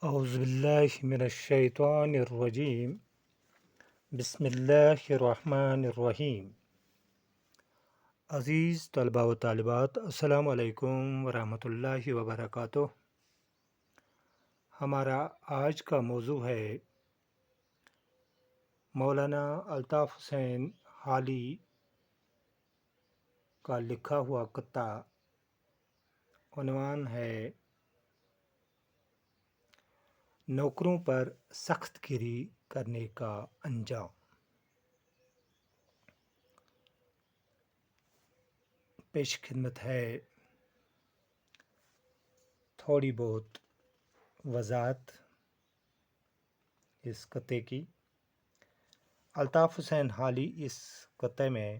أعوذ بالله من الشيطان الرجيم بسم الله الرحمن الرحیم۔ عزیز طلباء و طالبات، السلام علیکم ورحمۃ اللہ وبرکاتہ۔ ہمارا آج کا موضوع ہے مولانا الطاف حسین حالی کا لکھا ہوا قطع۔ عنوان ہے نوکروں پر سخت گیری کرنے کا انجام۔ پیش خدمت ہے تھوڑی بہت وضاحت اس قطعے کی۔ الطاف حسین حالی اس قطعے میں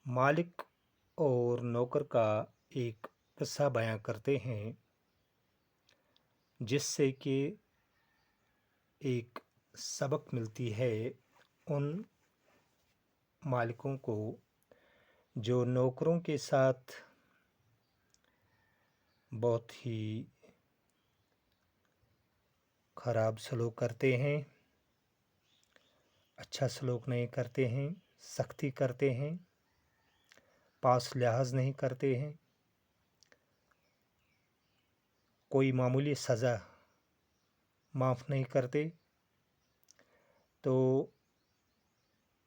مالک اور نوکر کا ایک قصہ بیان کرتے ہیں، جس سے کہ ایک سبق ملتی ہے ان مالکوں کو جو نوکروں کے ساتھ بہت ہی خراب سلوک کرتے ہیں، اچھا سلوک نہیں کرتے ہیں، سختی کرتے ہیں، پاس لحاظ نہیں کرتے ہیں، کوئی معمولی سزا معاف نہیں کرتے۔ تو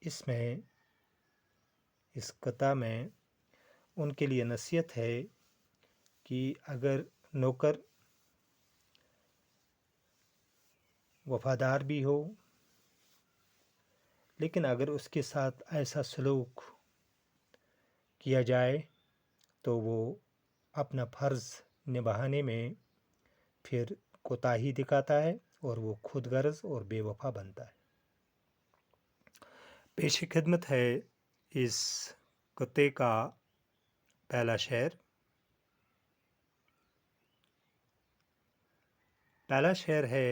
اس قطعہ میں ان کے لیے نصیحت ہے کہ اگر نوکر وفادار بھی ہو، لیکن اگر اس کے ساتھ ایسا سلوک کیا جائے تو وہ اپنا فرض نبھانے میں پھر کوتاہی دکھاتا ہے اور وہ خود غرض اور بے وفا بنتا ہے۔ پیش خدمت ہے اس قطعے کا پہلا شعر۔ پہلا شعر ہے: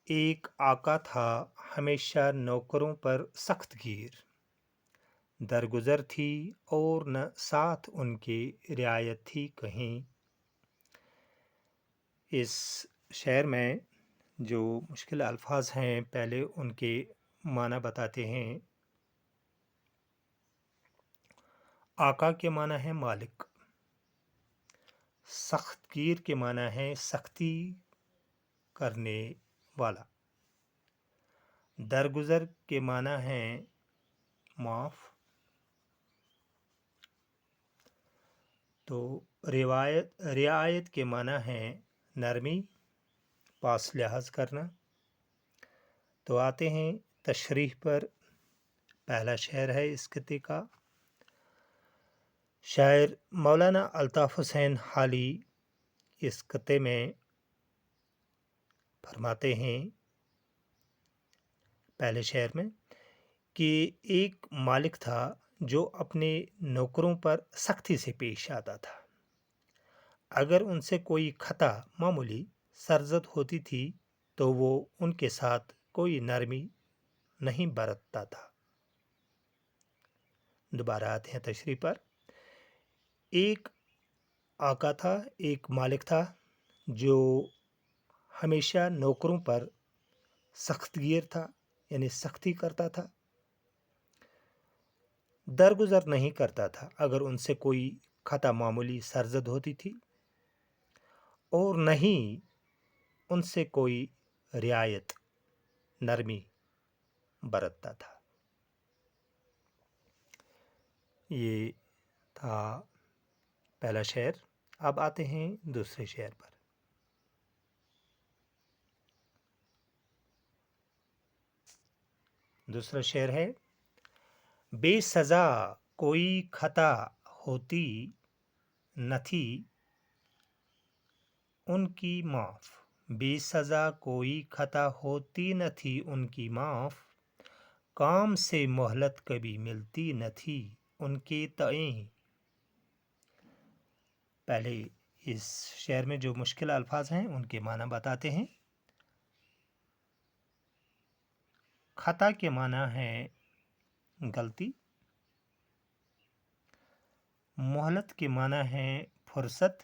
ایک آقا تھا ہمیشہ نوکروں پر سخت گیر، درگزر تھی اور نہ ساتھ ان کے رعایت تھی کہیں۔ اس شعر میں جو مشکل الفاظ ہیں پہلے ان کے معنی بتاتے ہیں۔ آقا کے معنی ہے مالک، سخت گیر کے معنی ہے سختی کرنے والا، درگزر کے معنی ہے معاف، تو رعایت کے معنی ہے نرمی، پاس لحاظ کرنا۔ تو آتے ہیں تشریح پر۔ پہلا شعر ہے اس قطعے کا۔ شاعر مولانا الطاف حسین حالی اس قطعے میں فرماتے ہیں پہلے شعر میں کہ ایک مالک تھا جو اپنے نوکروں پر سختی سے پیش آتا تھا۔ اگر ان سے کوئی خطا معمولی سرزد ہوتی تھی تو وہ ان کے ساتھ کوئی نرمی نہیں برتتا تھا۔ دوبارہ آتے ہیں تشریح پر۔ ایک آقا تھا، ایک مالک تھا جو ہمیشہ نوکروں پر سخت گیر تھا، یعنی سختی کرتا تھا، درگزر نہیں کرتا تھا اگر ان سے کوئی خطا معمولی سرزد ہوتی تھی، اور نہیں ان سے کوئی رعایت نرمی برتتا تھا۔ یہ تھا پہلا شعر۔ اب آتے ہیں دوسرے شعر پر۔ دوسرا شعر ہے: بے سزا کوئی خطا ہوتی نہ تھی ان کی معاف، بے سزا کوئی خطا ہوتی نہ تھی ان کی معاف، کام سے مہلت کبھی ملتی نہ تھی ان کے تئیں۔ پہلے اس شعر میں جو مشکل الفاظ ہیں ان کے معنی بتاتے ہیں۔ خطا کے معنی ہے غلطی، مہلت کے معنی ہے فرصت،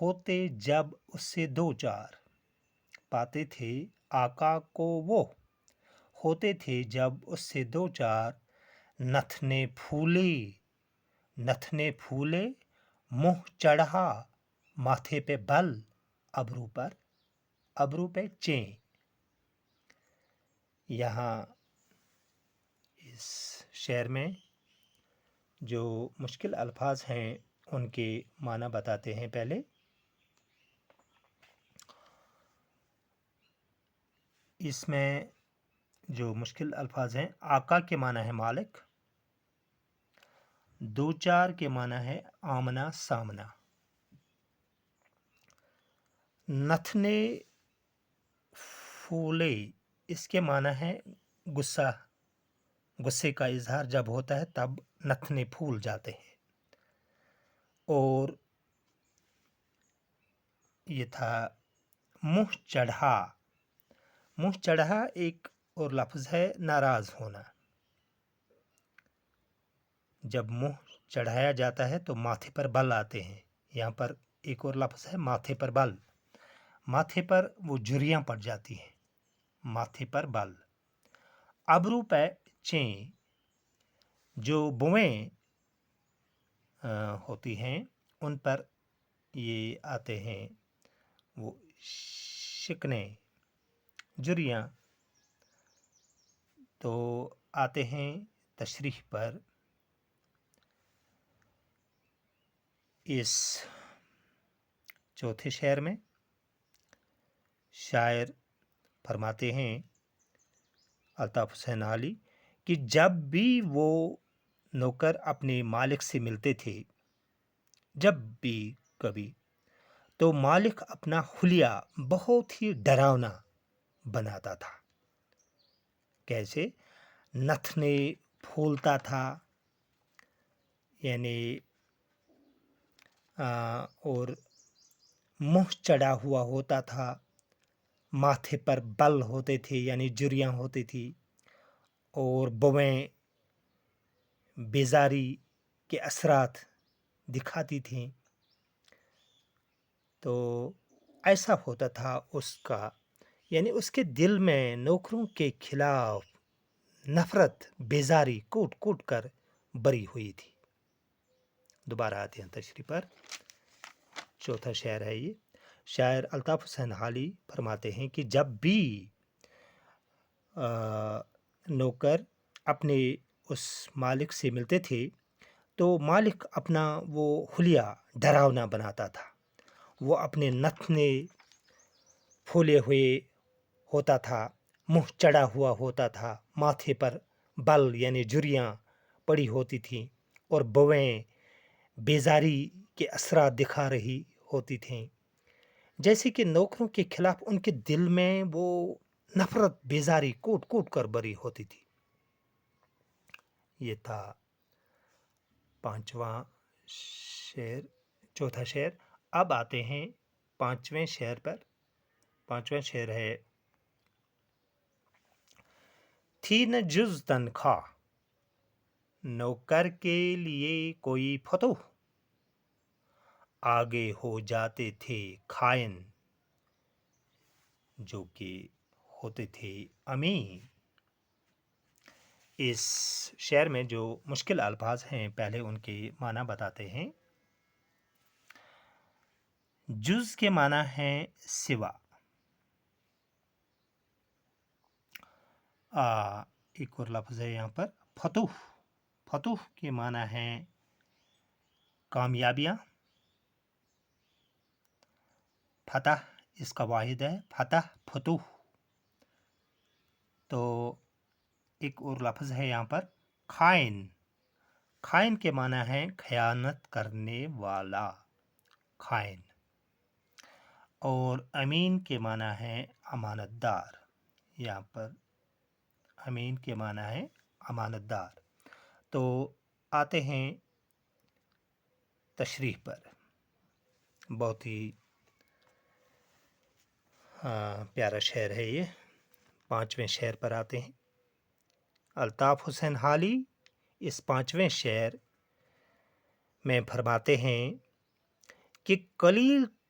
ہوتے جب اس سے دو چار، پاتے تھے آقا کو وہ، ہوتے تھے جب اس سے دو چار، نتھنے پھولے نتھنے پھولے، منہ چڑھا ماتھے پہ بل، ابرو پہ چین۔ یہاں اس شعر میں جو مشکل الفاظ ہیں ان کے معنی بتاتے ہیں۔ پہلے اس میں جو مشکل الفاظ ہیں، آقا کے معنی ہے مالک، دو چار کے معنی ہے آمنا سامنا، نتھنے پھولے اس کے معنی ہے غصے کا اظہار جب ہوتا ہے تب نتھنے پھول جاتے ہیں۔ اور یہ تھا منہ چڑھا۔ منہ چڑھا ایک اور لفظ ہے ناراض ہونا، جب منہ چڑھایا جاتا ہے تو ماتھے پر بل آتے ہیں۔ یہاں پر ایک اور لفظ ہے ماتھے پر بل، ماتھے پر وہ جھریاں پڑ جاتی ہیں، ماتھے پر بل۔ ابرو پہ چین، جو بویں ہوتی ہیں ان پر یہ آتے ہیں وہ شکنے، جھریاں، تو آتے ہیں تشریح پر۔ اس چوتھے شعر میں شاعر فرماتے ہیں الطاف حسین حالی کہ جب بھی وہ نوکر اپنے مالک سے ملتے تھے، جب بھی کبھی، تو مالک اپنا حلیہ بہت ہی ڈراونا بناتا تھا۔ کیسے؟ نتھنے پھولتا تھا، یعنی اور منہ چڑھا ہوا ہوتا تھا، ماتھے پر بل ہوتے تھے یعنی جھریاں ہوتی تھی، اور بویں بیزاری کے اثرات دکھاتی تھیں۔ تو ایسا ہوتا تھا اس کا، یعنی اس کے دل میں نوکروں کے خلاف نفرت، بیزاری کوٹ کوٹ کر بری ہوئی تھی۔ دوبارہ آتے ہیں تشریح پر۔ چوتھا شعر ہے یہ، شاعر الطاف حسین حالی فرماتے ہیں کہ جب بھی نوکر اپنے اس مالک سے ملتے تھے تو مالک اپنا وہ حلیہ ڈراونا بناتا تھا، وہ اپنے نتھنے پھولے ہوئے ہوتا تھا، منہ چڑھا ہوا ہوتا تھا، ماتھے پر بل یعنی جھریاں پڑی ہوتی تھیں، اور بویں بیزاری کے اثرات دکھا رہی ہوتی تھیں، جیسے کہ نوکروں کے خلاف ان کے دل میں وہ نفرت، بیزاری کوٹ کوٹ کر بری ہوتی تھی۔ یہ تھا پانچواں شعر، چوتھا شعر۔ اب آتے ہیں پانچویں شعر پر۔ پانچواں شعر ہے، تھی نہ جز تنخواہ نوکر کے لیے کوئی فتوح، آگے ہو جاتے تھے خائن جو کہ ہوتے تھے امین۔ اس شعر میں جو مشکل الفاظ ہیں پہلے ان کے معنی بتاتے ہیں۔ جز کے معنی ہیں سوا، ایک اور لفظ ہے یہاں پر فتوح، فتوح کے معنی ہیں کامیابیاں، فتح اس کا واحد ہے، فتح، فتوح۔ تو ایک اور لفظ ہے یہاں پر خائن، خائن کے معنی ہے خیانت کرنے والا، خائن۔ اور امین کے معنی ہے امانت دار، یہاں پر امین کے معنی ہے امانت دار۔ تو آتے ہیں تشریح پر۔ بہت ہی پیارا شعر ہے یہ۔ پانچویں شعر پر آتے ہیں۔ الطاف حسین حالی اس پانچویں شعر میں فرماتے ہیں کہ قلیل